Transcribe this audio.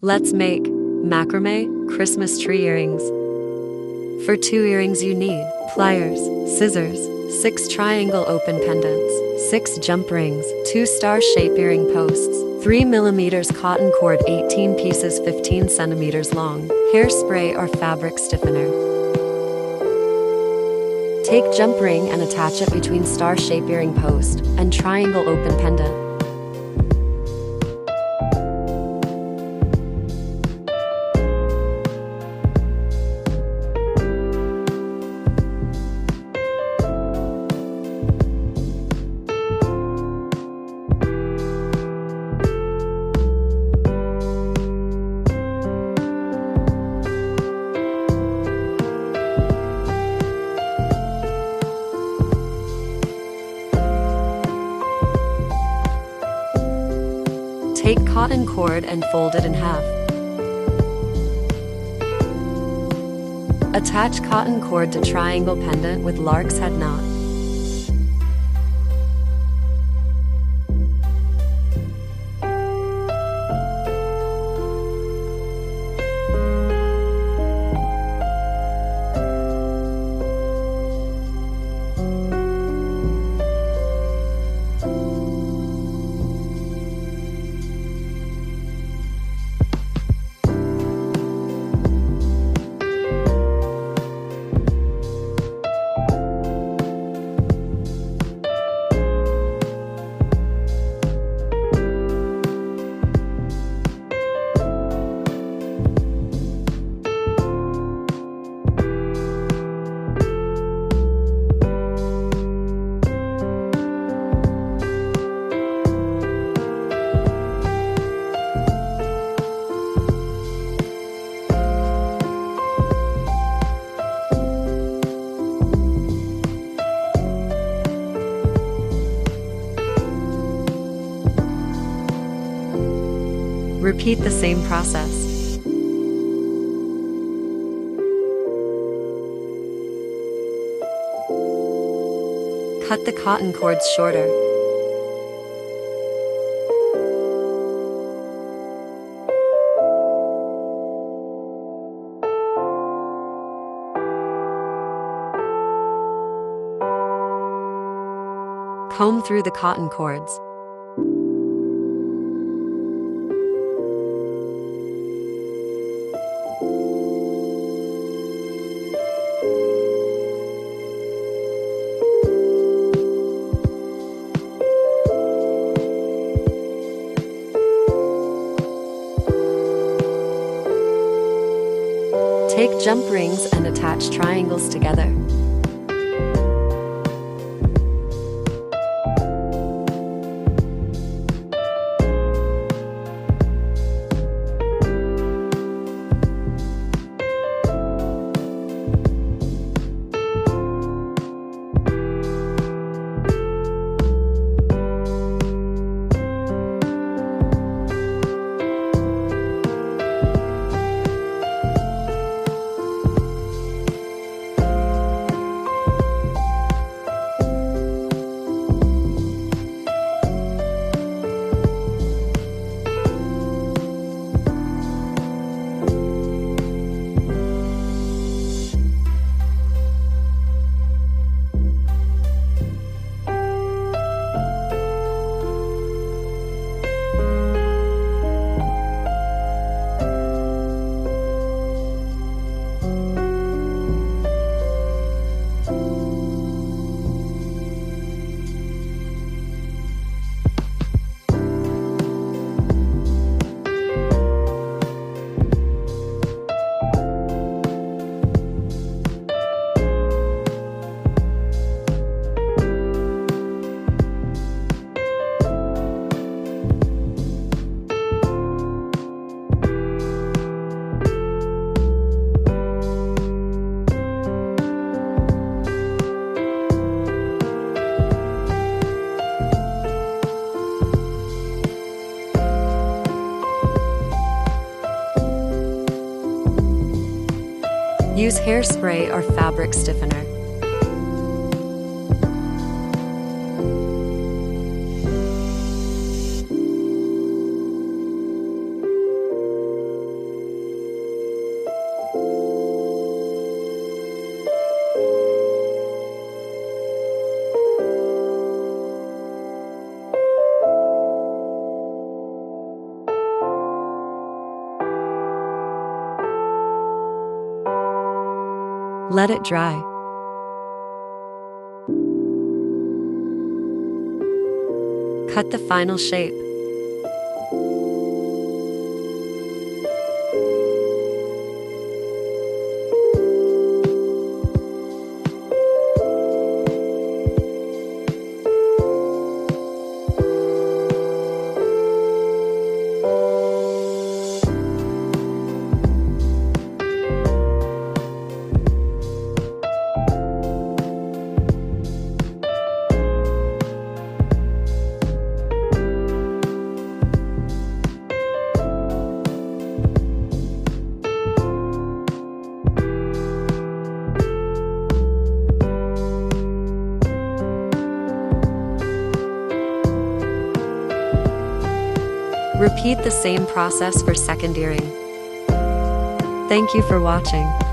Let's make macrame Christmas tree earrings. For 2 earrings you need pliers, scissors, 6 triangle open pendants, 6 jump rings, 2 star shape earring posts, 3 mm cotton cord 18 pieces 15 centimeters long, hairspray or fabric stiffener. Take jump ring and attach it between star shape earring post and triangle open pendant. Take cotton cord and fold it in half. Attach cotton cord to triangle pendant with lark's head knot. Repeat the same process. Cut the cotton cords shorter. Comb through the cotton cords. Take jump rings and attach triangles together. Use hairspray or fabric stiffener. Let it dry. Cut the final shape. Repeat the same process for second earring. Thank you for watching.